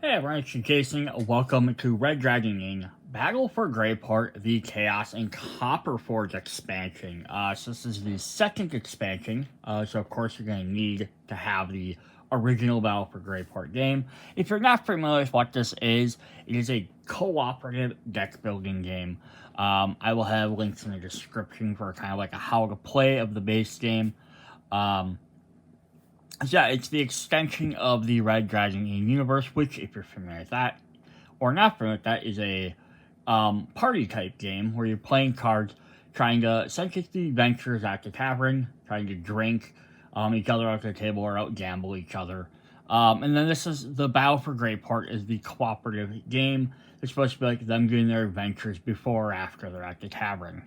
Hey everyone, it's Jason. Welcome to Red Dragon Inn Battle for Greyport, the Chaos and Copperforge expansion. So this is the second expansion, so of course you're going to need to have the original Battle for Greyport game. If you're not familiar with what this is, it is a cooperative deck building game. I will have links in the description for kind of like a how to play of the base game. So yeah, it's the extension of the Red Dragon Inn universe, which, if you're familiar with that, or not familiar with that, is a party-type game where you're playing cards, trying to essentially do adventures at the tavern, trying to drink each other at the table or out-gamble each other. And then this is the Battle for Greyport is the cooperative game. It's supposed to be like them doing their adventures before or after they're at the tavern.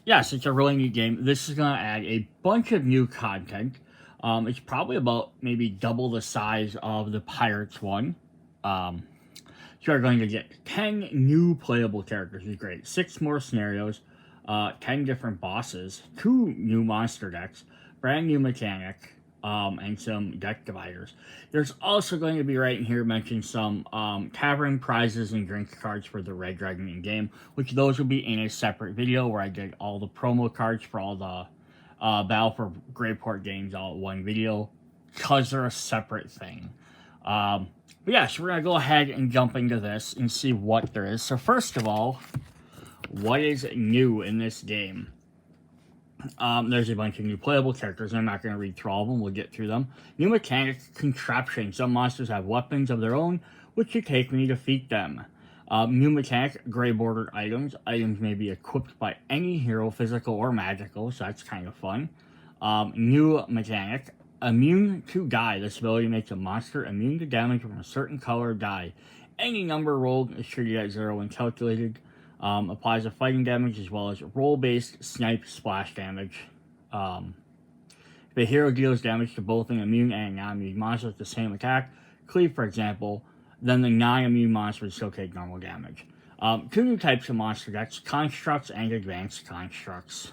Yes, it's a really neat game. This is going to add a bunch of new content. It's probably about maybe double the size of the Pirates one. So you're going to get 10 new playable characters, which is great. 6 more scenarios, 10 different bosses, 2 new monster decks, brand new mechanic, and some deck dividers. There's also going to be right in here mentioned some tavern prizes and drink cards for the Red Dragon Inn game, which those will be in a separate video where I did all the promo cards for all the Battle for Greyport games all in one video, because they're a separate thing. But yeah, so we're going to go ahead and jump into this and see what there is. So first of all, what is new in this game? There's a bunch of new playable characters. I'm not going to read through all of them. We'll get through them. New mechanic, contraptions. Some monsters have weapons of their own, which you take when you defeat them. New mechanic, gray bordered items. Items may be equipped by any hero, physical or magical, so that's kind of fun. New mechanic, immune to dye. This ability makes a monster immune to damage from a certain color dye. Any number rolled is treated at 0 when calculated. Applies a fighting damage as well as roll-based snipe splash damage. If a hero deals damage to both an immune and non-immune monster with the same attack, cleave for example, then the non-immune monster would still take normal damage. 2 new types of monster decks, constructs and advanced constructs.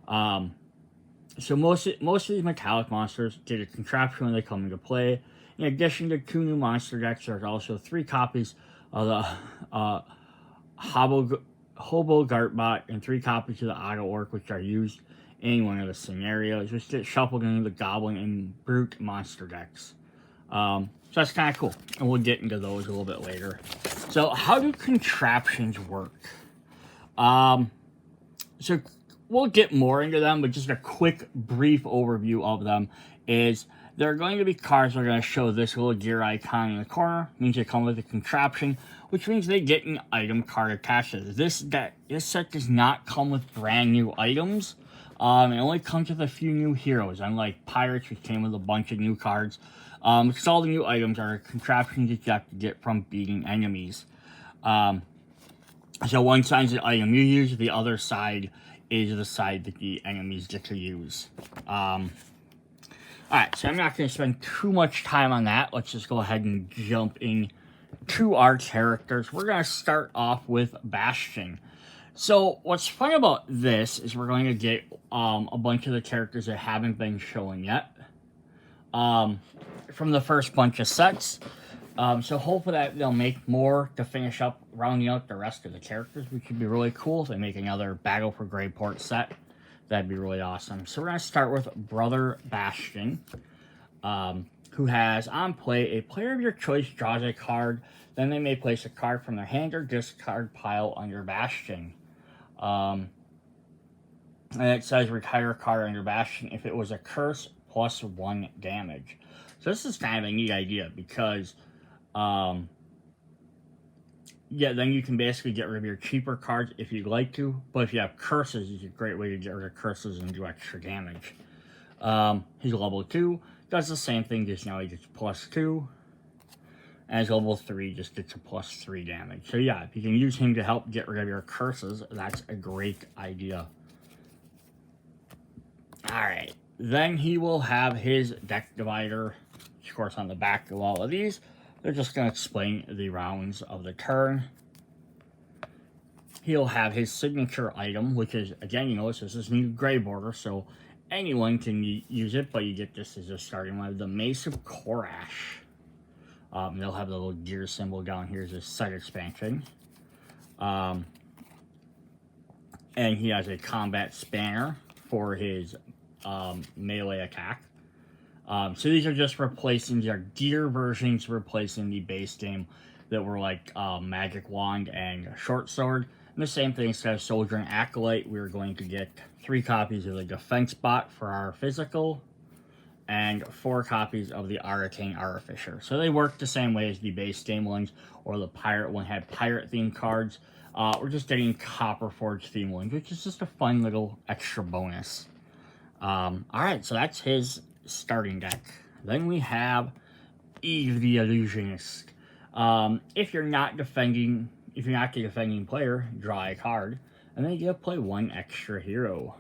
So most of these metallic monsters get a contraption when they come into play. In addition to 2 new monster decks, there's also 3 copies of the Hobo Gartbot and 3 copies of the Auto Orc, which are used in one of the scenarios, which get shuffled into the Goblin and Brute monster decks. So that's kind of cool, and we'll get into those a little bit later. So how do contraptions work? So we'll get more into them, but just a quick, brief overview of them is there are going to be cards that are going to show this little gear icon in the corner. It means they come with a contraption, which means they get an item card attached to this. This set does not come with brand new items. It only comes with a few new heroes, unlike Pirates, which came with a bunch of new cards. Because all the new items are contraptions that you have to get from beating enemies. So one side is the item you use, the other side is the side that the enemies get to use. Alright, so I'm not going to spend too much time on that. Let's just go ahead and jump in to our characters. We're going to start off with Bastion. So what's fun about this is we're going to get a bunch of the characters that haven't been shown yet. From the first bunch of sets. So hopefully that they'll make more to finish up rounding out the rest of the characters, which would be really cool if they make another Battle for Greyport set. That'd be really awesome. So we're going to start with Brother Bastion, who has on play a player of your choice draws a card, then they may place a card from their hand or discard pile under Bastion. And it says retire a card under Bastion if it was a curse plus 1 damage. So this is kind of a neat idea because, yeah, then you can basically get rid of your cheaper cards if you'd like to. But if you have curses, it's a great way to get rid of curses and do extra damage. He's level 2, does the same thing, just now he gets plus 2. As level 3, just gets a plus 3 damage. So yeah, if you can use him to help get rid of your curses, that's a great idea. Alright, then he will have his deck divider. Of course, on the back of all of these, they're just going to explain the rounds of the turn. He'll have his signature item, which is, again, you notice this is new gray border, so anyone can use it, but you get this as a starting one, the Mace of Korash. They'll have the little gear symbol down here as a set expansion. And he has a combat spanner for his melee attack. So these are just replacing, these are gear versions replacing the base game that were like Magic Wand and Short Sword. And the same thing, instead of Soldier and Acolyte, we're going to get 3 copies of the Defense Bot for our physical, and 4 copies of the Arcane Artificer. So they work the same way as the base game ones, or the Pirate one had pirate-themed cards. We're just getting Copperforge themed ones, which is just a fun little extra bonus. Alright, so that's his starting deck. Then we have Eve the Illusionist. If you're not the defending player, draw a card, and then you get to play 1 extra hero.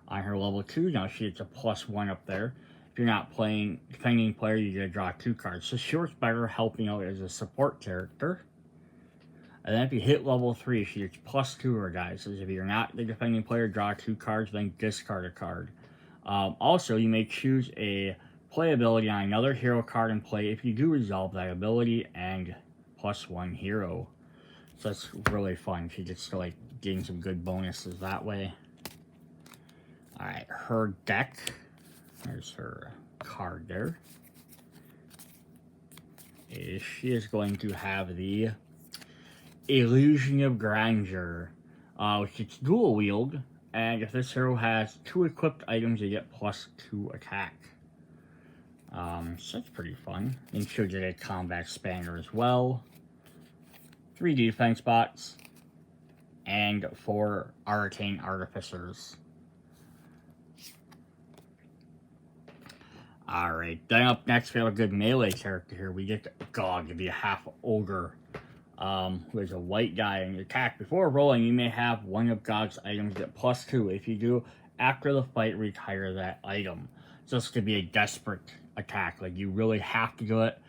On her level 2, now she gets a +1 up there. If you're not playing defending player, you get to draw 2 cards. So she works better helping out as a support character. And then if you hit level 3, she gets +2 to her guys. So if you're not the defending player, draw 2 cards, then discard a card. Also, you may choose a play ability on another hero card and play if you do resolve that ability, and +1 hero. So that's really fun. She gets to like gain some good bonuses that way. Alright, her deck. There's her card there. She is going to have the Illusion of Grandeur, which is dual wield, and if this hero has 2 equipped items, you get +2 attack. So that's pretty fun. Then she'll get a combat spanner as well, 3 defense bots, and 4 arcane artificers. Alright, then up next we have a good melee character here. We get Gog, the half ogre, who is a white guy. In your attack before rolling, you may have one of Gog's items get +2. If you do, after the fight, retire that item. So this could be a desperate attack, like you really have to do it,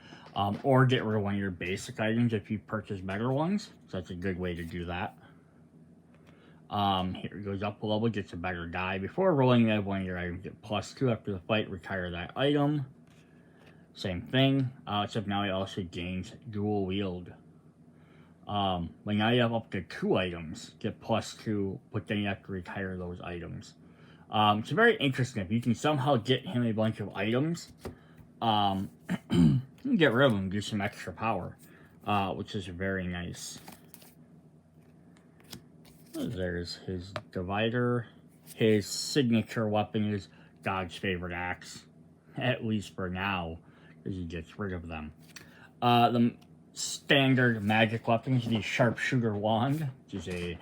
or get rid of one of your basic items if you purchase better ones. So that's a good way to do that. Here it goes up a level, gets a better die. Before rolling, you have one of your items get +2. After the fight, retire that item. Same thing, except now it also gains dual wield. But now you have up to 2 items, get +2, but then you have to retire those items. It's very interesting. If you can somehow get him a bunch of items, you can get rid of him and do some extra power, which is very nice. There's his divider. His signature weapon is God's favorite axe, at least for now, because he gets rid of them. The standard magic weapon is the sharpshooter wand, which is a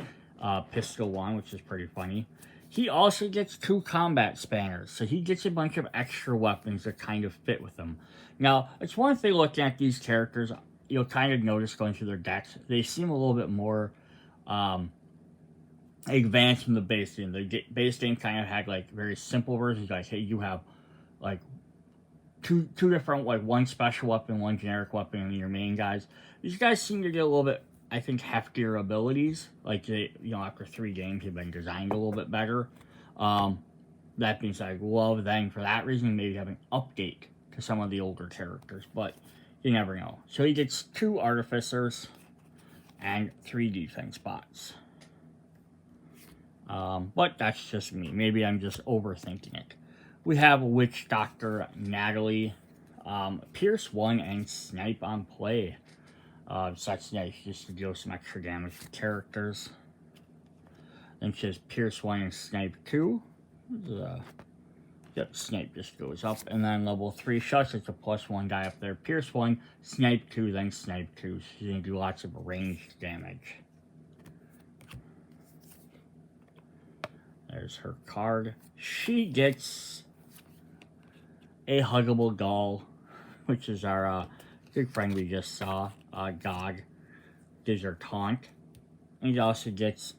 pistol wand, which is pretty funny. He also gets 2 combat spanners, so he gets a bunch of extra weapons that kind of fit with him. Now, it's one thing looking at these characters, you'll kind of notice going through their decks, they seem a little bit more advanced from the base game. The base game kind of had like very simple versions, like hey, you have like two different, like 1 special weapon, 1 generic weapon, and your main guys. These guys seem to get a little bit, I think, heftier abilities. Like they, after 3 games, they've been designed a little bit better. That being said, I love them for that reason. Maybe have an update to some of the older characters, but you never know. So he gets 2 artificers and 3 defense bots. But that's just me. Maybe I'm just overthinking it. We have Witch Doctor Natalie, Pierce 1 and Snipe on play. So that's nice, just to deal some extra damage to characters. Then she has Pierce 1 and Snipe 2. Yep, Snipe just goes up. And then level 3 shots, it's a +1 die up there. Pierce 1, Snipe 2, then Snipe 2. So she's going to do lots of ranged damage. There's her card. She gets a huggable doll, which is our good friend we just saw, Gog. Gives her taunt. And he also gets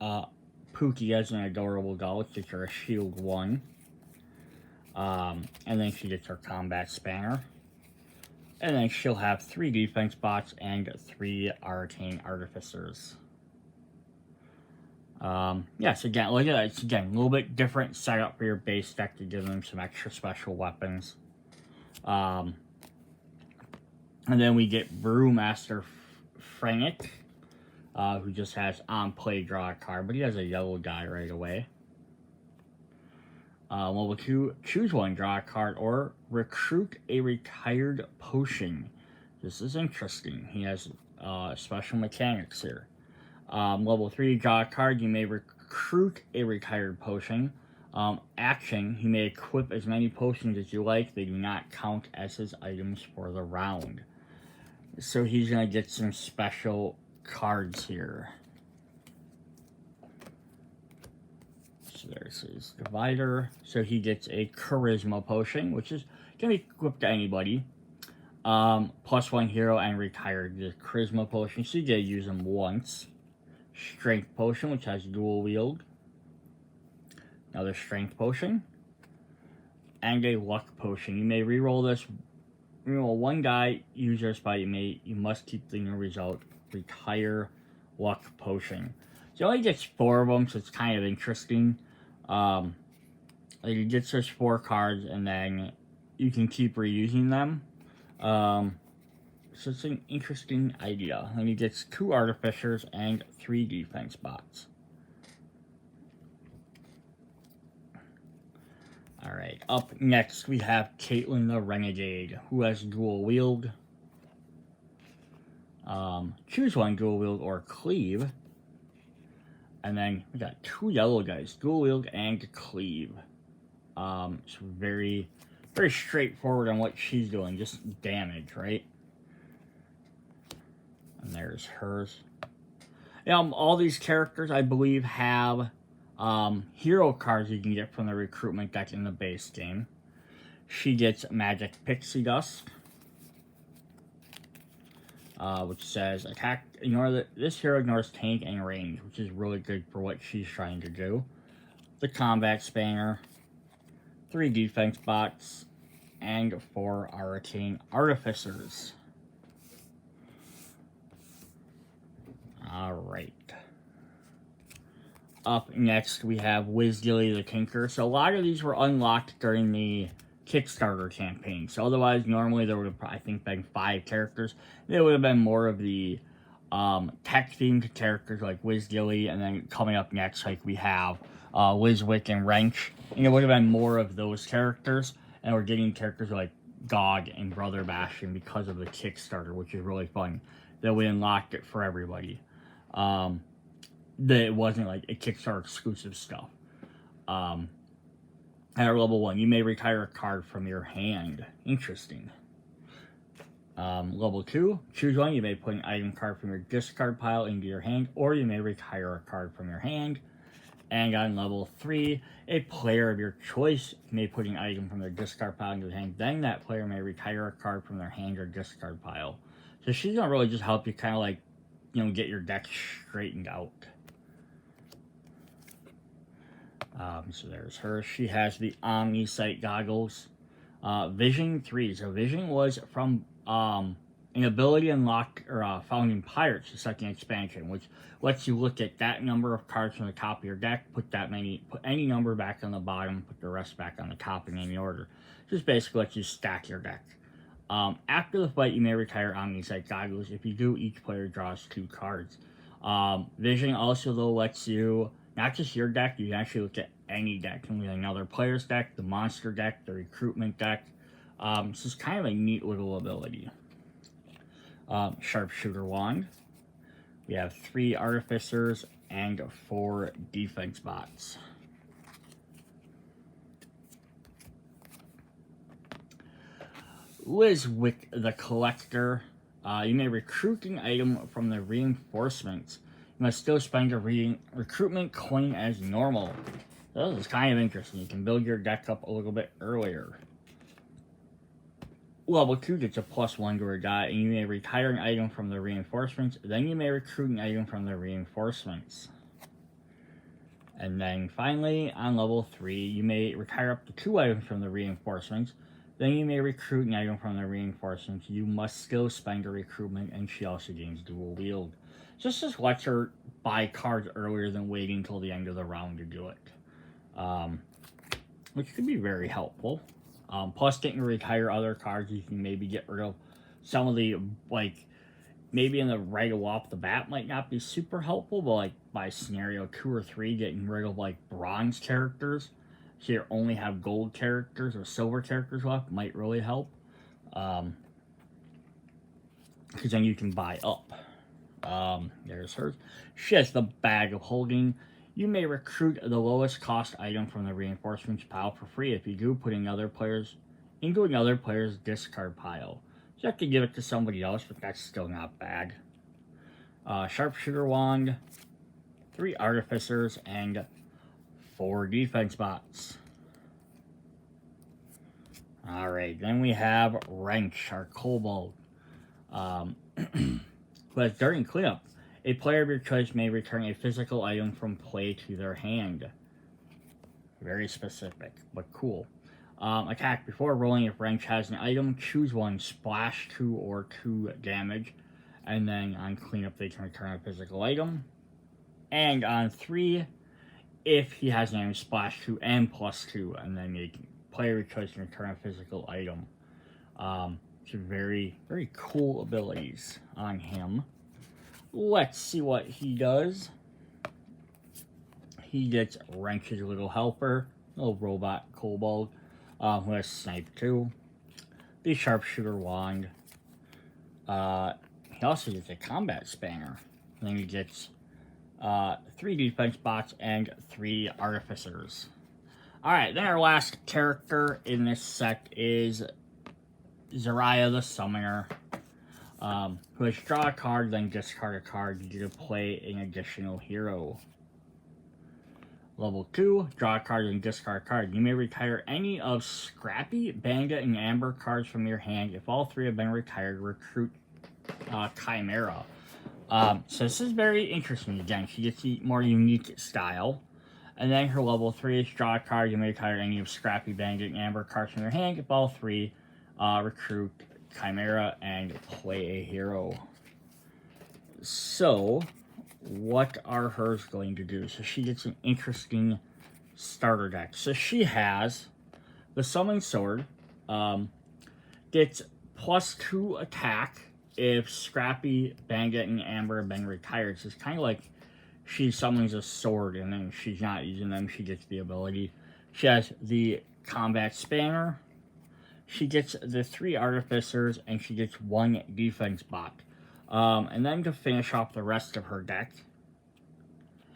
Pookie as an adorable doll, which gives her a shield 1. And then she gets her combat spanner. And then she'll have 3 defense bots and 3 arcane artificers. Yes, again, look at that. It's, again, a little bit different setup for your base deck to give them some extra special weapons. And then we get Brewmaster Frank, who just has on play, draw a card, but he has a yellow die right away. Level 2, choose one, draw a card, or recruit a retired potion. This is interesting. He has special mechanics here. Level 3, draw a card. You may recruit a retired potion. Action, he may equip as many potions as you like. They do not count as his items for the round. So he's going to get some special cards here. So there's his divider. So he gets a charisma potion, which is can be equipped to anybody. +1 hero and retired. The charisma potion, so you get to use them once. Strength potion, which has dual wield. Another strength potion. And a luck potion. You may reroll this. Reroll one die, use your spell. You must keep the new result. Retire luck potion. So he only gets 4 of them, so it's kind of interesting. He gets those 4 cards, and then you can keep reusing them. So it's an interesting idea. And he gets 2 artificers and 3 defense bots. Alright, up next we have Caitlyn the Renegade, who has dual wield. Choose one, dual wield or cleave. And then we got 2 yellow guys, dual wield and cleave. It's very, very straightforward on what she's doing, just damage, right? And there's hers. All these characters, I believe, have hero cards you can get from the recruitment deck in the base game. She gets Magic Pixie Dust, which says attack. This hero ignores tank and range, which is really good for what she's trying to do. The Combat Spanner, 3 defense bots, and 4 Arcane Artificers. Alright. Up next, we have Wizdilly the Tinker. So a lot of these were unlocked during the Kickstarter campaign. So otherwise, normally there would have, I think, been 5 characters. There would have been more of the tech-themed characters like Wizdilly, and then coming up next, like we have Wizwick and Wrench. And it would have been more of those characters. And we're getting characters like Gog and Brother Bastion because of the Kickstarter, which is really fun. That we unlocked it for everybody. That it wasn't like a Kickstarter exclusive stuff. At level 1, you may retire a card from your hand. Interesting. Level 2, choose one. You may put an item card from your discard pile into your hand, or you may retire a card from your hand. And on level 3, a player of your choice may put an item from their discard pile into their hand. Then that player may retire a card from their hand or discard pile. So she's gonna really just help you kind of like, get your deck straightened out. So there's her. She has the Omni Sight goggles. Vision 3. So Vision was from an ability unlocked or found in Pirates, the second expansion, which lets you look at that number of cards from the top of your deck, put any number back on the bottom, put the rest back on the top in any order. Just basically lets you stack your deck. After the fight, you may retire Omni Sight goggles. If you do, each player draws 2 cards. Vision also, though, lets you, not just your deck, you can actually look at any deck. You can look at another player's deck, the monster deck, the recruitment deck. This is kind of a neat little ability. Sharpshooter Wand. We have 3 Artificers and 4 defense bots. Wizwick the Collector. You may recruit an item from the reinforcements. You must still spend a recruitment coin as normal. This is kind of interesting. You can build your deck up a little bit earlier. Level 2 gets a +1 to a die, and you may retire an item from the reinforcements. Then you may recruit an item from the reinforcements. And then finally, on level 3, you may retire up to 2 items from the reinforcements. Then you may recruit an item from the reinforcements. You must still spend a recruitment, and she also gains dual wield. Just lets her buy cards earlier than waiting until the end of the round to do it. Which could be very helpful. Plus getting to retire other cards you can maybe get rid of some of the, like, maybe in the right off the bat might not be super helpful, but like by scenario 2 or 3, getting rid of like bronze characters, so you only have gold characters or silver characters left, might really help. Because then you can buy up. There's hers. She has the Bag of Holding. You may recruit the lowest cost item from the reinforcements pile for free. If you do, putting other players into another player's discard pile. So you have to give it to somebody else, but that's still not bad. Sharpshooter Wand, 3 Artificers, and 4 defense bots. Alright, then we have Wrench, our Kobold. But during cleanup, a player of your choice may return a physical item from play to their hand. Very specific, but cool. Attack before rolling. If Wrench has an item, choose one, splash 2 or 2 damage. And then on cleanup, they can return a physical item. And on 3, if he has an item, splash 2 and +2. And then the player of your choice can return a physical item. So very, very cool abilities on him. Let's see what he does. He gets Wrench's little helper, little robot kobold, who has Snipe 2. The Sharpshooter Wand. He also gets a Combat Spanner. And then he gets 3 defense bots and 3 artificers. Alright, then our last character in this set is Zariah the Summoner, who has draw a card, then discard a card. You get to play an additional hero. Level 2, draw a card and discard a card. You may retire any of Scrappy, Bandit, and Amber cards from your hand. If all 3 have been retired, recruit Chimera. So this is very interesting. Again, she gets the more unique style. And then her level 3 is draw a card. You may retire any of Scrappy, Bandit, and Amber cards from your hand. If all 3, recruit Chimera and play a hero. So, what are hers going to do? So she gets an interesting starter deck. So she has the Summoning Sword. Gets +2 attack if Scrappy, Bandit, and Amber have been retired. So it's kind of like she summons a sword and then she's not using them. She gets the ability. She has the Combat Spanner. She gets the 3 Artificers, and she gets 1 defense bot. And then to finish off the rest of her deck,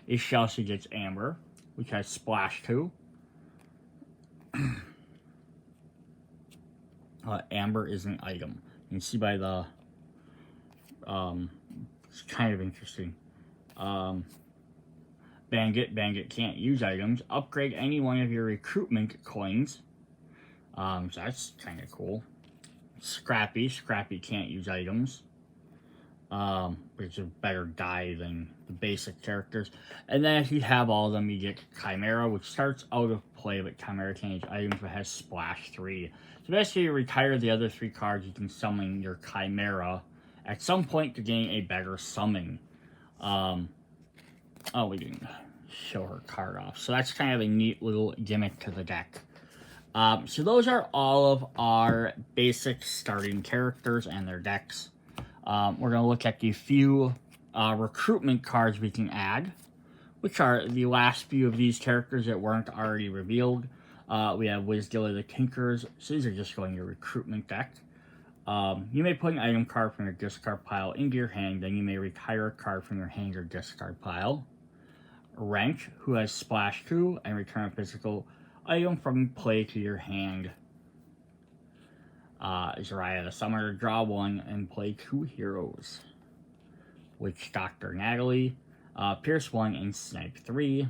she also gets Amber, which has Splash 2. Amber is an item. You can see by the... it's kind of interesting. Bandit can't use items. Upgrade any one of your recruitment coins. So that's kind of cool. Scrappy can't use items. But it's a better die than the basic characters. And then if you have all of them, you get Chimera, which starts out of play, but Chimera can't use items, but has Splash 3. So basically, you retire the other 3 cards, you can summon your Chimera at some point to gain a better summon. Oh, we didn't show her card off. So that's kind of a neat little gimmick to the deck. So those are all of our basic starting characters and their decks. We're going to look at the few recruitment cards we can add, which are the last few of these characters that weren't already revealed. We have Wizdilla the Tinkers, so these are just going to your recruitment deck. You may put an item card from your discard pile into your hand, then you may retire a card from your hand or discard pile. Wrench, who has Splash 2, and return a physical item from play to your hand. Zariah the Summoner, draw 1 and play 2 heroes. Witch Doctor Natalie, Pierce 1 and Snipe 3.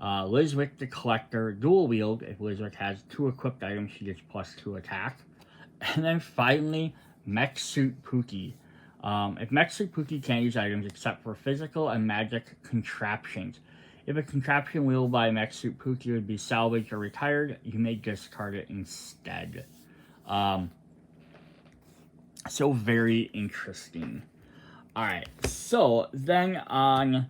Lizwick the Collector, dual wield. If Lizwick has 2 equipped items, she gets +2 attack. And then finally, Mech Suit Pookie. If Mech Suit Pookie can't use items except for physical and magic contraptions. If a contraption wielded by Mech Suit Pookie would be salvaged or retired, you may discard it instead. So very interesting. Alright, so then on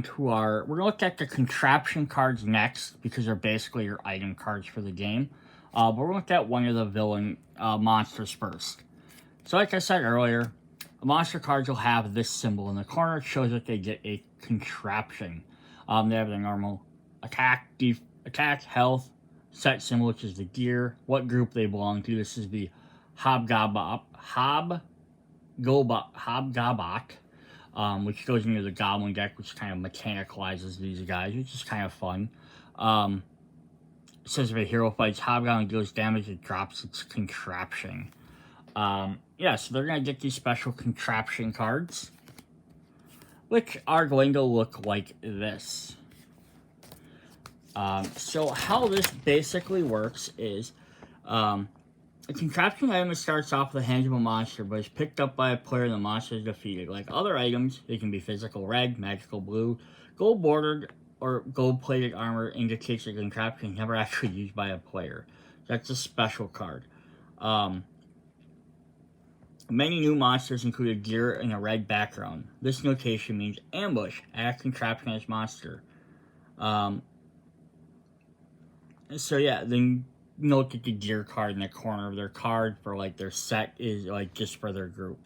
to our... We're going to look at the contraption cards next, because they're basically your item cards for the game. But we're going to look at one of the villain monsters first. So like I said earlier, monster cards will have this symbol in the corner. It shows that they get a contraption. They have their normal attack, health, set symbol, which is the gear, what group they belong to. This is the Hobgoblin, which goes into the Goblin deck, which kind of mechanicalizes these guys, which is kind of fun. It says if a hero fights Hobgoblin deals damage, it drops its contraption. Yeah, so they're going to get these special contraption cards, which are going to look like this. So how this basically works is, a contraption item starts off with the hands of a monster, but is picked up by a player and the monster is defeated. Like other items, they can be physical red, magical blue, gold bordered, or gold plated armor indicates a contraption never actually used by a player. That's a special card. Many new monsters include a gear and a red background. This notation means ambush, add contraption as monster. So yeah, then note that the gear card in the corner of their card for like their set is like just for their group.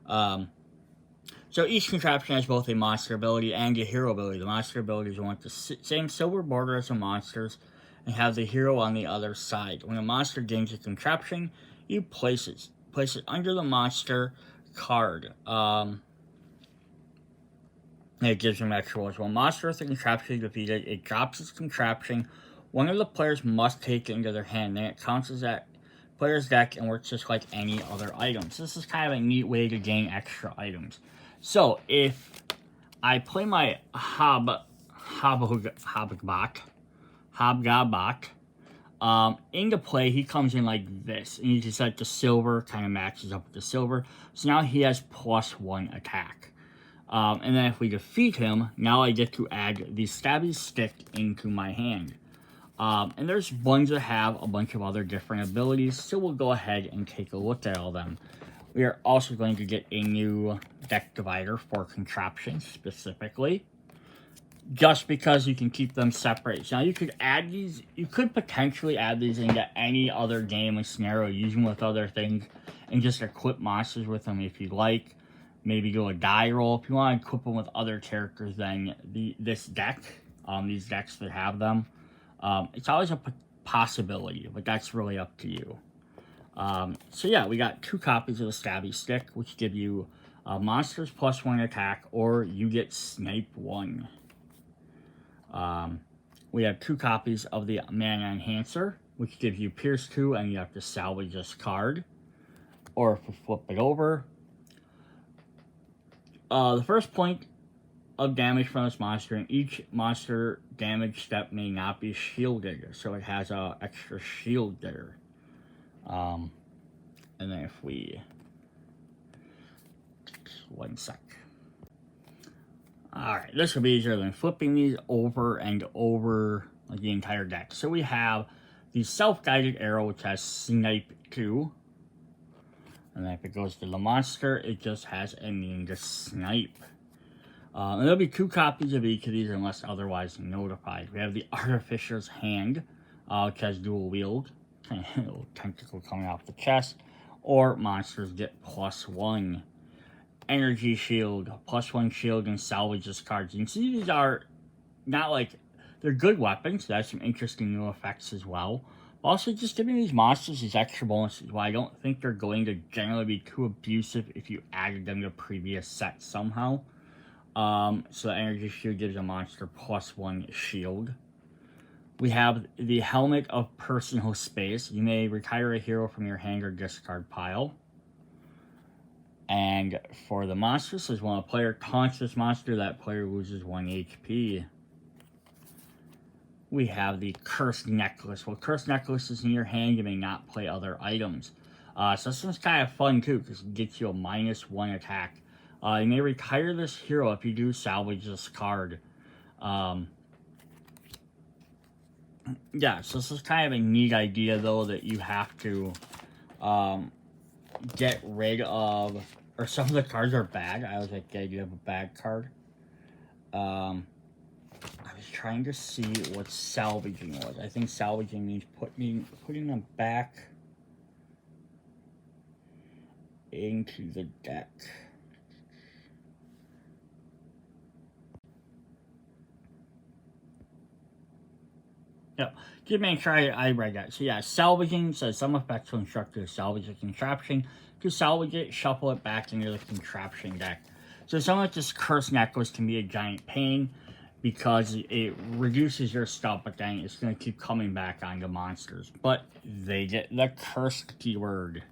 So each contraption has both a monster ability and a hero ability. The monster abilities want the same silver border as the monsters and have the hero on the other side. When a monster gains a contraption, you place it under the monster card. It gives them extra rolls. When a monster with a contraption is defeated, it drops its contraption. One of the players must take it into their hand. Then it counts as that player's deck and works just like any other items. This is kind of a neat way to gain extra items. So if I play my Hobgoblin into play, he comes in like this, and you can set the silver kind of matches up with the silver. So now he has +1 attack. And then if we defeat him, now I get to add the stabby stick into my hand. And there's ones that have a bunch of other different abilities, so we'll go ahead and take a look at all of them. We are also going to get a new deck divider for contraptions specifically, just because you can keep them separate. So now you could add these, you could potentially add these into any other game and scenario, use them with other things, and just equip monsters with them if you like. Maybe go a die roll. If you want to equip them with other characters than this deck, these decks that have them. It's always a possibility, but that's really up to you. So yeah, we got 2 copies of the Stabby Stick, which give you monsters +1 attack, or you get Snipe 1. We have 2 copies of the Mana Enhancer, which gives you Pierce 2, and you have to salvage this card. Or if we flip it over, the first point of damage from this monster, and each monster damage step may not be shielded, so it has a extra shield there. And then if we, one sec. Alright, this will be easier than flipping these over and over like the entire deck. So we have the self-guided arrow, which has Snipe 2. And then if it goes to the monster, it just has immune to Snipe. And there'll be 2 copies of each of these unless otherwise notified. We have the Artificer's Hand, which has dual wield. A little tentacle coming off the chest. Or monsters get +1. Energy Shield, +1 shield, and salvages cards. You can see these are not like, they're good weapons. They have some interesting new effects as well. Also, just giving these monsters these extra bonuses. Well, I don't think they're going to generally be too abusive if you added them to a previous set somehow. So the Energy Shield gives a monster +1 shield. We have the Helmet of Personal Space. You may retire a hero from your hand or discard pile. And for the monster, says when a player taunts this monster, that player loses 1 HP. We have the Cursed Necklace. Well, Cursed Necklace is in your hand, you may not play other items. So this one's kind of fun too, because it gets you a -1 attack. You may retire this hero if you do salvage this card. Yeah, so this is kind of a neat idea though, that you have to get rid of, or some of the cards are bad. I always like the idea of a bad card. I was trying to see what salvaging was. I think salvaging means putting them back into the deck. Yep. Just make sure I read that. So yeah, salvaging says some effects will instruct you to salvage a contraption. To salvage it, shuffle it back into the contraption deck. So something like this cursed necklace can be a giant pain because it reduces your stuff, but then it's going to keep coming back on the monsters. But they get the cursed keyword.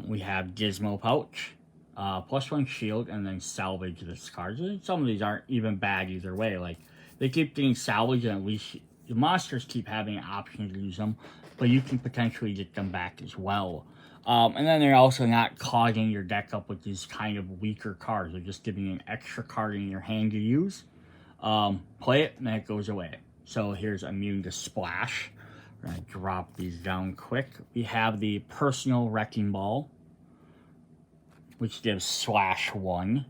We have Gizmo Pouch, +1 shield, and then salvage this card. Some of these aren't even bad either way. Like, they keep getting salvaged, and at least the monsters keep having an option to use them, but you can potentially get them back as well. And then they're also not clogging your deck up with these kind of weaker cards. They're just giving you an extra card in your hand to use. Play it, and then it goes away. So here's Immune to Splash. We're going to drop these down quick. We have the Personal Wrecking Ball, which gives /1.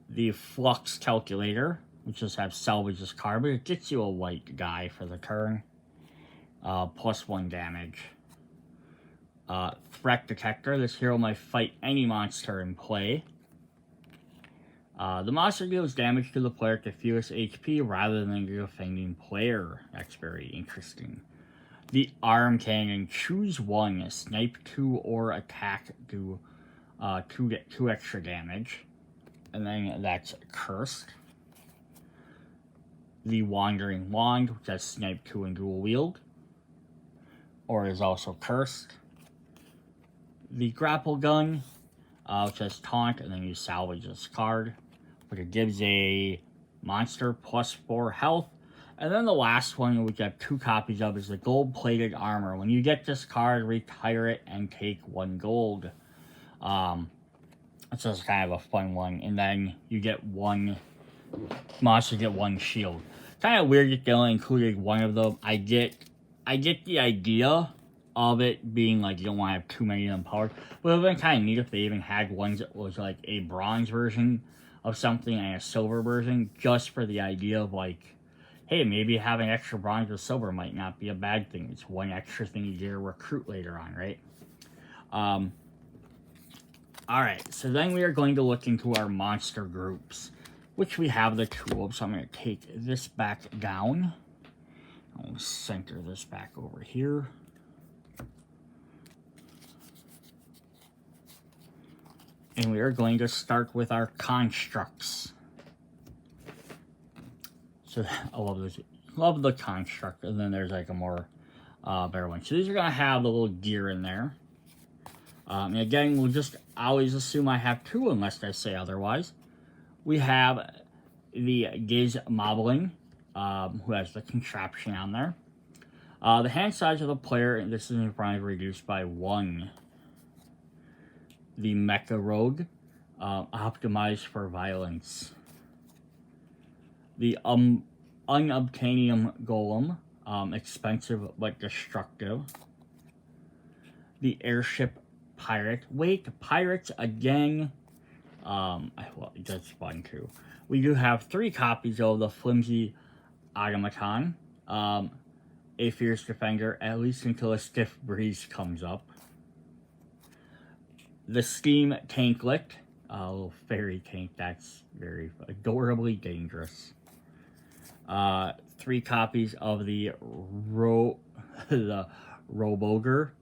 The Flux Calculator, which just has salvage this card, but it gets you a white guy for the turn. +1 damage. Threat Detector. This hero might fight any monster in play. The monster deals damage to the player at the fewest HP rather than the defending player. That's very interesting. The Arm Cannon. Choose one. Snipe 2 or attack do 2 extra damage. And then that's cursed. The Wandering Wand, which has Snipe 2 and dual wield, or is also cursed. The Grapple Gun, which has Taunt, and then you salvage this card, but it gives a monster +4 health. And then the last one, which I have 2 copies of, is the Gold-Plated Armor. When you get this card, retire it and take 1 gold. It's just kind of a fun one. And then you get 1 monster, get 1 shield. Kind of weird that they only included 1 of them. I get the idea of it being like you don't want to have too many of them powered. But it would have been kind of neat if they even had ones that was like a bronze version of something and a silver version, just for the idea of like, hey, maybe having extra bronze or silver might not be a bad thing. It's 1 extra thing you get to recruit later on, right? Alright, so then we are going to look into our monster groups, which we have the 2 of. So I'm going to take this back down. I'll center this back over here. And we are going to start with our constructs. So I love the construct, and then there's like a more better one. So these are gonna have the little gear in there. And again, we'll just always assume I have 2 unless I say otherwise. We have the Gizmobbling, who has the contraption on there. The hand size of the player, and this is probably reduced by 1. The Mecha Rogue, optimized for violence. The Unobtainium Golem, expensive but destructive. The Airship Pirate. Wait, pirates again. Well, that's fun too. We do have 3 copies of the Flimsy Automaton. A Fierce Defender, at least until a Stiff Breeze comes up. The Steam Tanklet, a little fairy tank that's very adorably dangerous. 3 copies of the Robogre.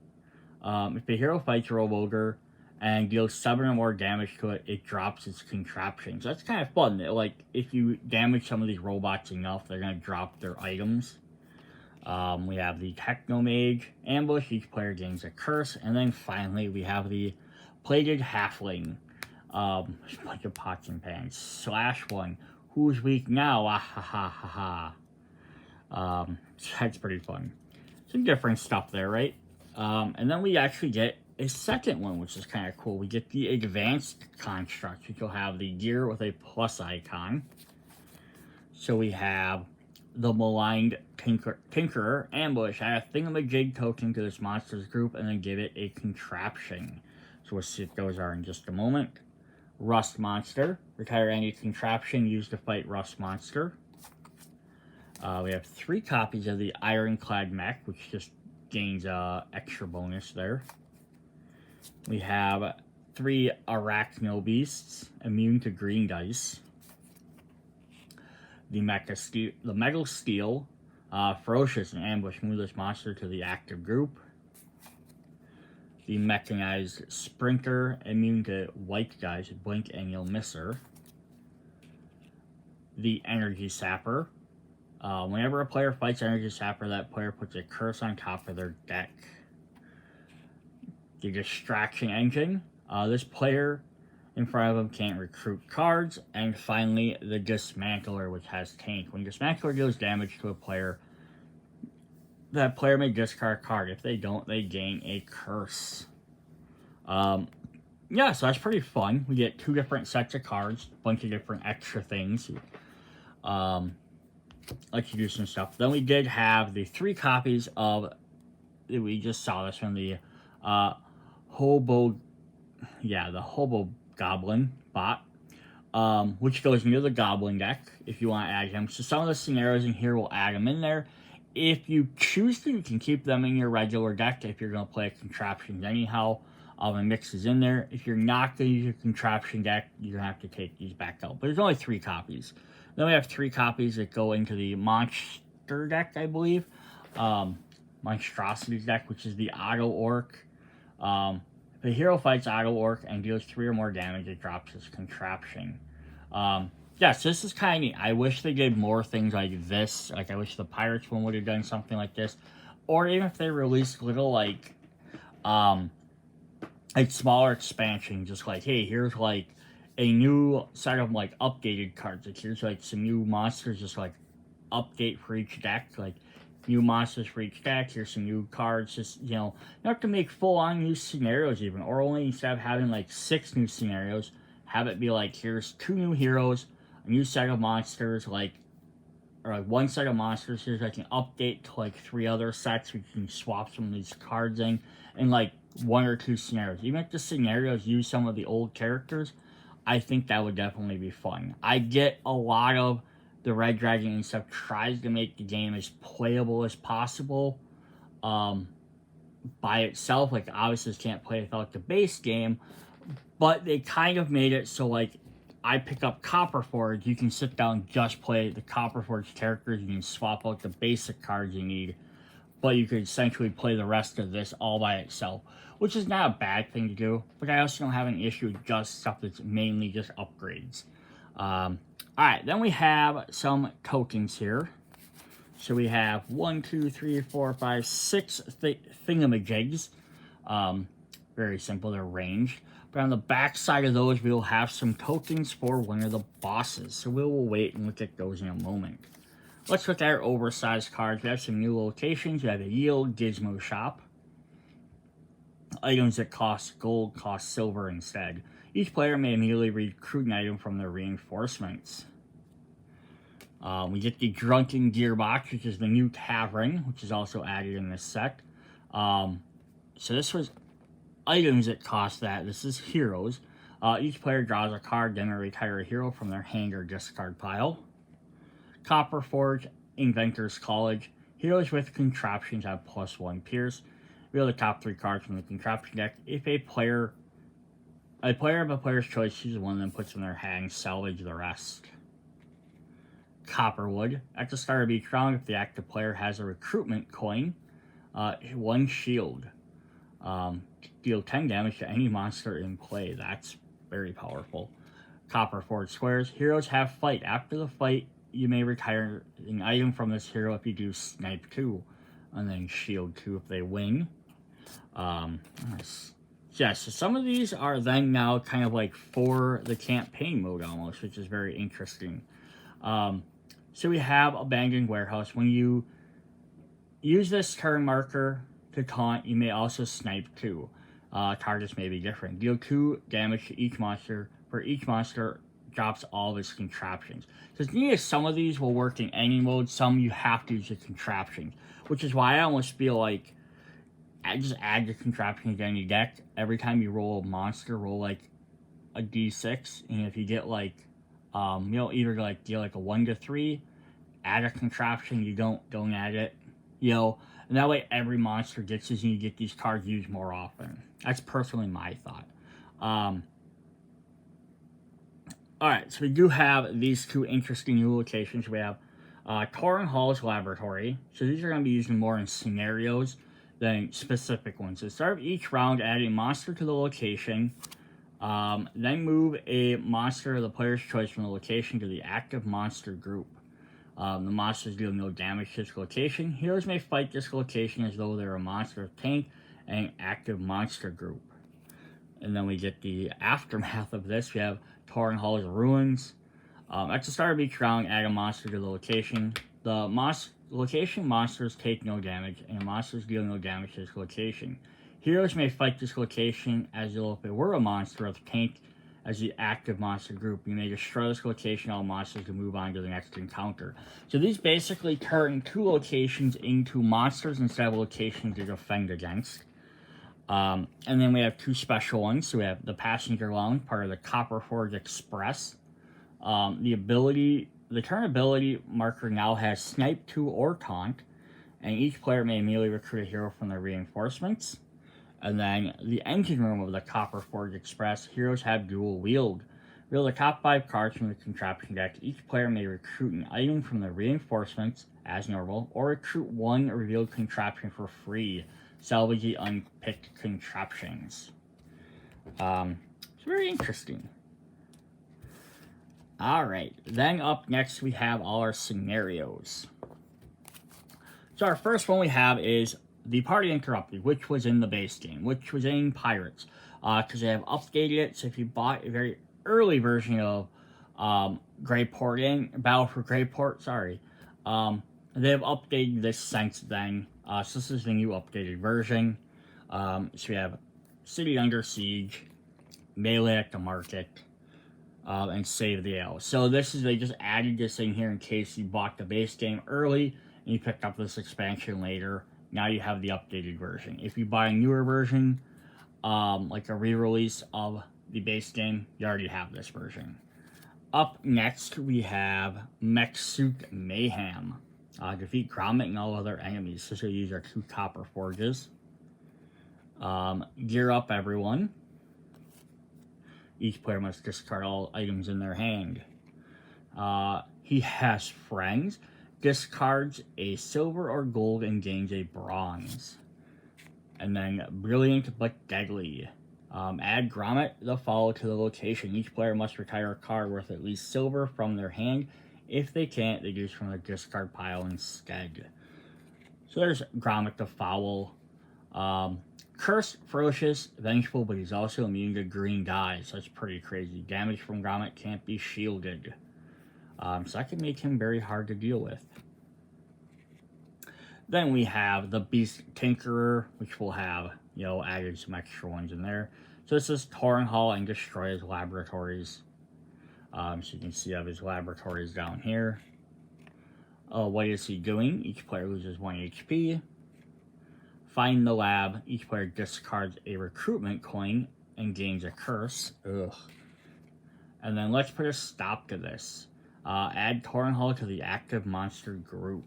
If the hero fights Robogre and deals 7 or more damage to it, it drops its contraptions. So that's kind of fun. Like, if you damage some of these robots enough, they're going to drop their items. We have the Technomage Ambush. Each player gains a curse. And then finally, we have the Plated Halfling. A bunch of pots and pans. /1. Who's weak now? Ah ha ha ha ha. That's pretty fun. Some different stuff there, right? And then we actually get a second one, which is kind of cool. We get the Advanced Construct, which will have the gear with a plus icon. So we have the Maligned Tinkerer Ambush. Add a thingamajig token to this monster's group and then give it a contraption. So we'll see what those are in just a moment. Rust Monster. Retire any contraption used to fight Rust Monster. We have 3 copies of the Ironclad Mech, which just gains extra bonus there. We have 3 Arachno Beasts, immune to green dice. The Metal Steel, ferocious and ambush moveless monster to the active group. The Mechanized Sprinter, immune to white dice, blink and you'll miss her. The Energy Sapper. Whenever a player fights Energy Sapper, that player puts a curse on top of their deck. The Distraction Engine. This player in front of him can't recruit cards. And finally, the Dismantler, which has Tank. When Dismantler deals damage to a player, that player may discard a card. If they don't, they gain a curse. Yeah, so that's pretty fun. We get 2 different sets of cards, a bunch of different extra things. Let you do some stuff. Then we did have the 3 copies of, we just saw this from the Hobo Goblin bot, which goes into the Goblin deck if you want to add him. So some of the scenarios in here will add them in there. If you choose to, you can keep them in your regular deck if you're going to play contraptions anyhow. All the mixes in there. If you're not going to use your contraption deck, you're going to have to take these back out. But there's only 3 copies. Then we have 3 copies that go into the Monster deck, I believe. Monstrosities deck, which is the Auto Orc. If a hero fights Auto Orc and deals 3 or more damage, it drops his contraption. Yes, this is kind of neat. I wish they did more things like this. Like, I wish the Pirates one would have done something like this. Or even if they released little, like smaller expansion, just like, hey, here's, like, a new set of, like, updated cards. Like, here's, like, some new monsters, just, like, update for each deck. Like, new monsters for each deck. Here's some new cards. Just, you know, you have to make full-on new scenarios even. Or only, instead of having, like, 6 new scenarios, have it be, like, here's 2 new heroes, a new set of monsters, like, or, like, 1 set of monsters. Here's, like, an update to, like, 3 other sets. We can swap some of these cards in. And, like, 1 or 2 scenarios. Even if the scenarios use some of the old characters, I think that would definitely be fun. I get a lot of the Red Dragon and stuff tries to make the game as playable as possible by itself. Like, obviously, it can't play without the base game, but they kind of made it so, like, I pick up Copperforge, you can sit down and just play the Copperforge characters. You can swap out the basic cards you need, but you could essentially play the rest of this all by itself, which is not a bad thing to do, but I also don't have an issue with just stuff that's mainly just upgrades. Alright, then we have some tokens here. So we have 1, 2, 3, 4, 5, 6 thingamajigs. Very simple, they're ranged. But on the back side of those, we will have some tokens for one of the bosses. So we will wait and look at those in a moment. Let's look at our oversized cards. We have some new locations. We have a Yield Gizmo Shop. Items that cost gold cost silver instead. Each player may immediately recruit an item from their reinforcements. We get the Drunken Gearbox, which is the new tavern, which is also added in this set. So this was items that cost that. This is heroes. Each player draws a card, then they retire a hero from their hand or discard pile. Copperforge, Inventor's College. Heroes with contraptions have +1 Pierce. Reveal the top 3 cards from the contraption deck. If a player of a player's choice chooses one of them, puts in their hand, salvage the rest. Copperwood. At the start of each round, if the active player has a recruitment coin, 1 shield. Deal 10 damage to any monster in play. That's very powerful. Copperforge Squares. Heroes have fight. After the fight, you may retire an item from this hero if you do Snipe 2. And then Shield 2 if they win. Yeah, so some of these are then now kind of like for the campaign mode almost, which is very interesting. So we have Abandoned Warehouse. When you use this turn marker to taunt, you may also Snipe 2. Targets may be different. Deal 2 damage to each monster. For each monster, drops all of its contraptions. So the thing is, some of these will work in any mode. Some you have to use the contraptions, which is why I almost feel like I just add the contraptions to any deck. Every time you roll a monster, roll like a d6, and if you get like, either like deal like a 1 to 3, add a contraption. You don't add it, and that way every monster gets this, and you get these cards used more often. That's personally my thought. Alright, so we do have these two interesting new locations. We have Torin Hall's Laboratory. So these are going to be used more in scenarios than specific ones. So start each round, add a monster to the location. Then move a monster of the player's choice from the location to the active monster group. The monsters deal no damage to this location. Heroes may fight this location as though they're a monster tank and an active monster group. And then we get the aftermath of this. We have Torin Hall's Ruins. At the start of each round, add a monster to the location. The location monsters take no damage, and the monsters deal no damage to this location. Heroes may fight this location as though if it were a monster of tank as the active monster group. You may destroy this location, all monsters to move on to the next encounter. So these basically turn two locations into monsters instead of locations to defend against. And then we have two special ones. So we have the Passenger Lounge, part of the Copperforge Express. The turn ability marker now has Snipe 2 or Taunt, and each player may immediately recruit a hero from their reinforcements. And then the Engine Room of the Copperforge Express, heroes have dual wield. Reveal the top 5 cards from the contraption deck. Each player may recruit an item from the reinforcements as normal, or recruit one revealed contraption for free. Salvage the unpicked contraptions. It's very interesting. Alright, then up next we have all our scenarios. So our first one we have is the Party Interrupted, which was in the base game, which was in Pirates. Because they have updated it, so if you bought a very early version of Greyport, Battle for Greyport, they have updated this since then. So this is the new updated version. So we have City Under Siege, Melee at the Market, and Save the Ale. So they just added this in here in case you bought the base game early and you picked up this expansion later. Now you have the updated version. If you buy a newer version, like a re-release of the base game, you already have this version. Up next, we have Mech Suit Mayhem. Defeat Gromit and all other enemies. So you use our 2 Copperforges. Gear up everyone. Each player must discard all items in their hand. He has friends. Discards a silver or gold and gains a bronze. And then Brilliant but Deadly. Add Gromit the Follow to the location. Each player must retire a card worth at least silver from their hand. If they can't, they use from the discard pile instead. So there's Gromit the Foul. Cursed, ferocious, vengeful, but he's also immune to green dye, so that's pretty crazy. Damage from Gromit can't be shielded. So that can make him very hard to deal with. Then we have the Beast Tinkerer, which will have, added some extra ones in there. So this is Torin Hall and destroy his laboratories. So you can see his laboratories down here. What is he doing? Each player loses 1 HP. Find the lab. Each player discards a recruitment coin and gains a curse. Ugh. And then let's put a stop to this. Add Torin Hall to the active monster group.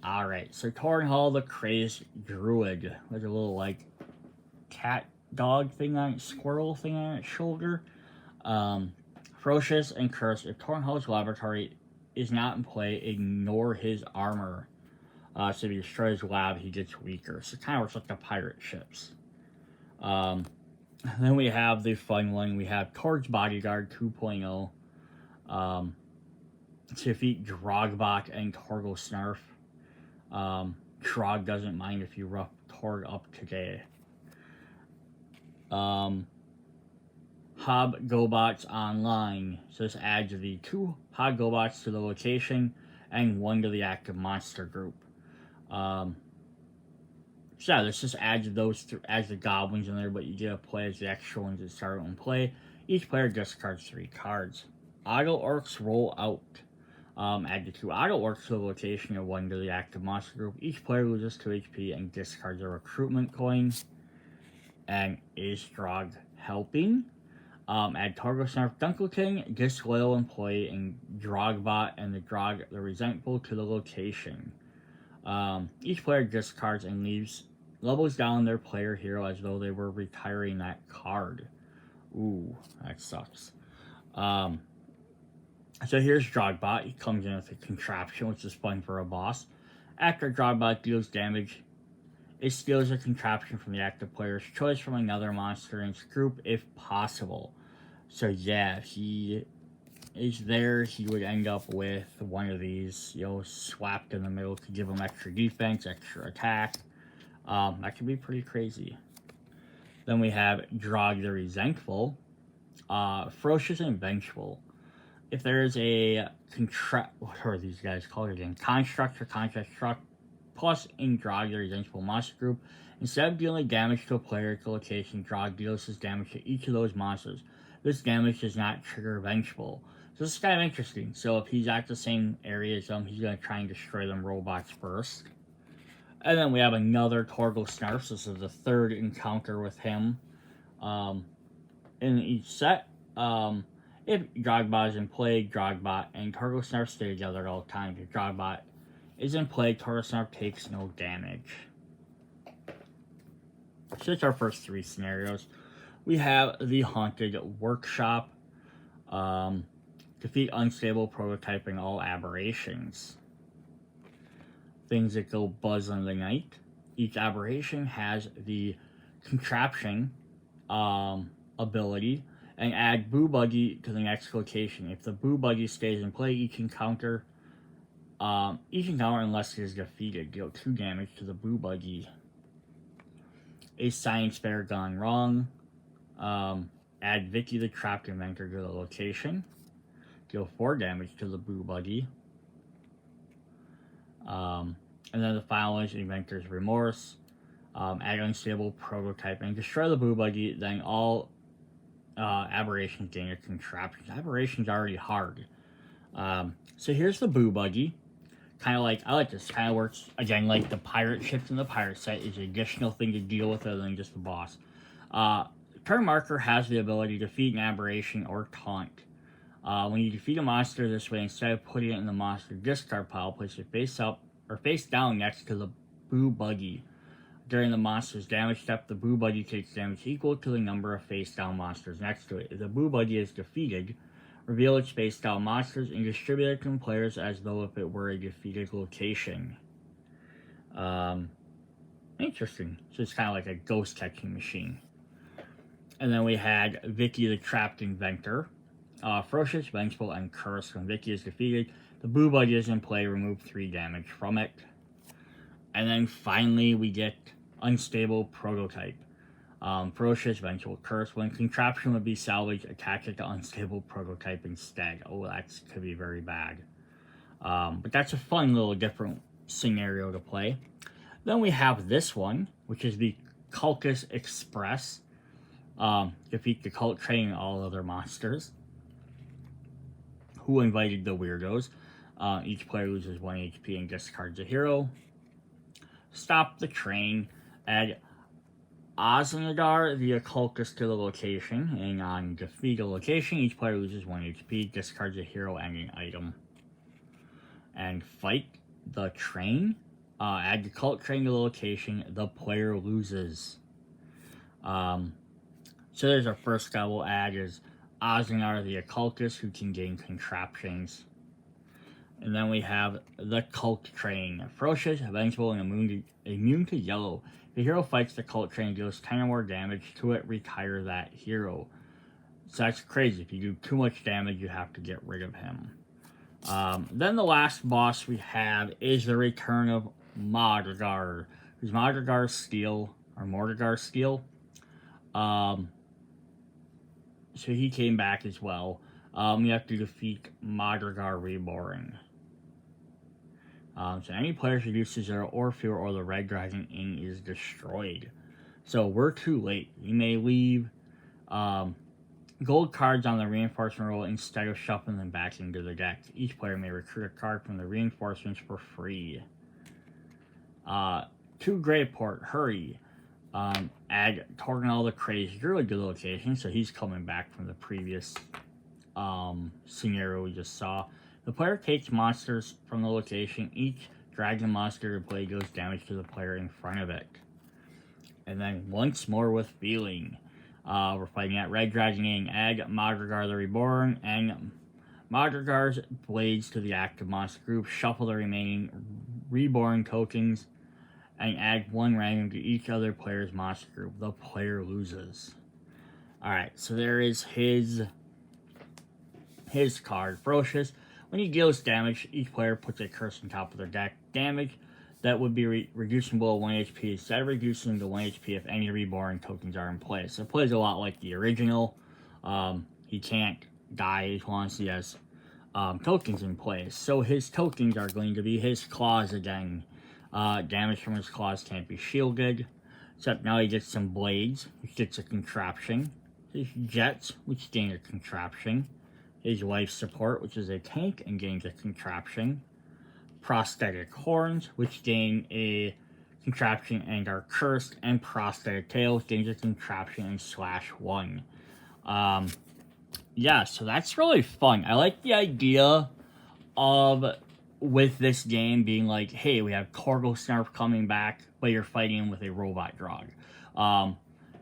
Alright, so Torin Hall, the Crazed Druid, with a little, cat dog thing on it, squirrel thing on its shoulder. Ferocious and cursed. If Torin Hall's laboratory is not in play, ignore his armor. So if he destroys his lab, he gets weaker. So it kind of works like the pirate ships. Then we have the fun one. We have Torg's Bodyguard 2.0. To defeat Drogbot and Torgal Snarf. Trog doesn't mind if you rough Torg up today. Hob GoBots Online. So this adds the 2 Hob GoBots to the location and 1 to the active monster group. So yeah, this just adds those as the goblins in there, but you get to play as the extra ones that start in play. Each player discards 3 cards. Auto Orcs roll out. Add the 2 Auto Orcs to the location and 1 to the active monster group. Each player loses 2 HP and discards a recruitment coin. And is Drog helping? Add Torgo Snarf Dunkle King, Disloyal Employee, and Drogbot and the Drog the Resentful to the location. Each player discards and levels down their player hero as though they were retiring that card. Ooh, that sucks. So here's Drogbot. He comes in with a contraption, which is fun for a boss. After Drogbot deals damage, it steals a contraption from the active player's choice from another monster in its group if possible. So yeah, if he is there, he would end up with one of these, swapped in the middle to give him extra defense, extra attack. That could be pretty crazy. Then we have Drog the Resentful, Ferocious and Vengeful. If there is a what are these guys called again? Construct or Contract plus in Drog the Resentful monster group, instead of dealing damage to a player at the location, Drog deals his damage to each of those monsters. This damage does not trigger Vengeful. So this is kind of interesting. So if he's at the same area as them, he's going to try and destroy them robots first. And then we have another Torgo Snarf. This is the third encounter with him in each set. If Drogbot is in play, Drogbot and Torgo Snarf stay together at all times. If Drogbot is in play, Torgo Snarf takes no damage. So that's our first three scenarios. We have the Haunted Workshop. Defeat unstable prototyping all aberrations. Things that go buzz in the night. Each aberration has the contraption ability, and add Boo Buggy to the next location. If the Boo Buggy stays in play, each encounter unless it is defeated, deal 2 damage to the Boo Buggy. A Science Fair gone wrong. Add Vicky the Trapped Inventor to the location. Deal 4 damage to the Boo Buggy. And then the final one is Inventor's Remorse. Add Unstable Prototype and destroy the Boo Buggy. Then all aberrations gain a contraption. Aberration's already hard. So here's the Boo Buggy. I like this. Kind of works, again, like the pirate ships in the pirate set is an additional thing to deal with other than just the boss. Turn marker has the ability to defeat an aberration or taunt. When you defeat a monster this way, instead of putting it in the monster discard pile, place it face up or face down next to the Boo Buggy. During the monster's damage step, the Boo Buggy takes damage equal to the number of face down monsters next to it. If the Boo Buggy is defeated, reveal its face down monsters and distribute it to players as though if it were a defeated location. Interesting. So it's kind of like a ghost catching machine. And then we had Vicky the Trapped Inventor. Ferocious, Vengeful, and Cursed. When Vicky is defeated, the Boo Buggy is in play, remove 3 damage from it. And then finally we get Unstable Prototype. Ferocious, Vengeful, Cursed. When contraption would be salvaged, attach it to Unstable Prototype instead. Oh, that could be very bad. But that's a fun little different scenario to play. Then we have this one, which is the Cultus Express. Defeat the cult train and all other monsters. Who invited the weirdos? Each player loses 1 HP and discards a hero. Stop the train. Add Oznadar the occultist to the location. And on defeat a location, each player loses 1 HP, discards a hero and an item. And fight the train. Add the cult train to the location. The player loses. So there's our first guy we'll add is Oznadar the occultist, who can gain contraptions. And then we have the cult train. Ferocious, vengeful, and immune to yellow. If the hero fights the cult train, deals 10 or more damage to it, retire that hero. So that's crazy. If you do too much damage, you have to get rid of him. Then the last boss we have is the return of Mordegar. Who's Mordegar Steel, or Mordegar Steel. So he came back as well. You have to defeat Mordegar Reborn. So any player reduced to 0 or fewer, or the Red Dragon Inn is destroyed. So we're too late. You may leave gold cards on the reinforcement roll instead of shuffling them back into the deck. Each player may recruit a card from the reinforcements for free. To Greyport, hurry. Add Torganol the Crazy, really good location, so he's coming back from the previous scenario we just saw. The player takes monsters from the location. Each dragon monster blade goes damage to the player in front of it. And then once more with feeling. We're fighting at Red Dragon Gang. Add Madrigar the Reborn and Madrigar's blades to the active monster group. Shuffle the remaining Reborn tokens and add 1 random to each other player's monster group. The player loses. Alright, so there is his card. Ferocious. When he deals damage, each player puts a curse on top of their deck. Damage that would be reducing below 1 HP instead of reducing to 1 HP if any Reborn tokens are in play. So it plays a lot like the original. He can't die as long as he has tokens in place. So his tokens are going to be his claws again. Damage from his claws can't be shielded. Except now he gets some blades, which gets a contraption. His jets, which gain a contraption. His life support, which is a tank and gains a contraption. Prosthetic horns, which gain a contraption and are cursed. And prosthetic tails gains a contraption and /1. Yeah, so that's really fun. I like the idea of, with this game being like, hey, we have Korgel Snarf coming back, but you're fighting with a robot drog.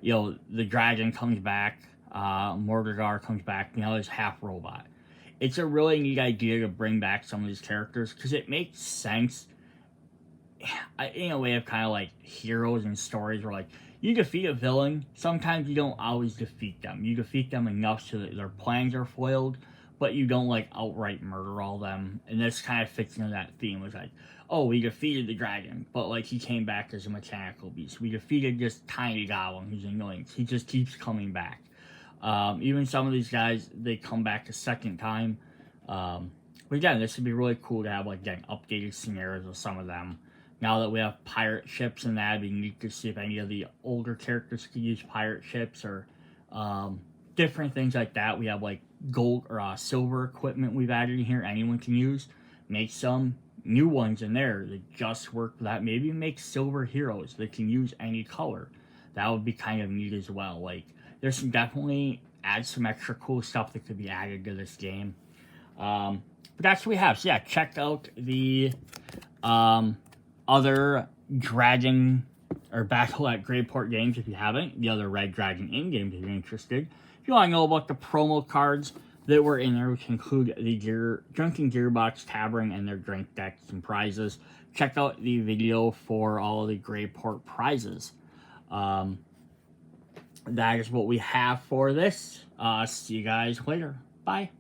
You know, the dragon comes back, Mordegar comes back, now he's half robot. It's a really neat idea to bring back some of these characters, because it makes sense in a way of kind of like heroes and stories where, like, you defeat a villain, sometimes you don't always defeat them. You defeat them enough so that their plans are foiled, but you don't, like, outright murder all them. And this kind of fits into that theme. It's like, oh, we defeated the dragon, but, like, he came back as a mechanical beast. We defeated this tiny goblin who's annoying. He just keeps coming back. Even some of these guys, they come back a second time. But again, this would be really cool to have, like, again, updated scenarios of some of them. Now that we have pirate ships and that, it'd be neat to see if any of the older characters could use pirate ships or different things like that. We have, like, gold or silver equipment we've added in here anyone can use. Make some new ones in there that just work for that. Maybe make silver heroes that can use any color. That would be kind of neat as well. Like, there's definitely add some extra cool stuff that could be added to this game. But that's what we have. So yeah, check out the other Dragon or Battle at Greyport games if you haven't. The other Red Dragon Inn games if you're interested. If you want to know about the promo cards that were in there, which include the Drunken Gearbox Tavern and their drink decks and prizes, check out the video for all of the Greyport prizes. That is what we have for this. See you guys later. Bye.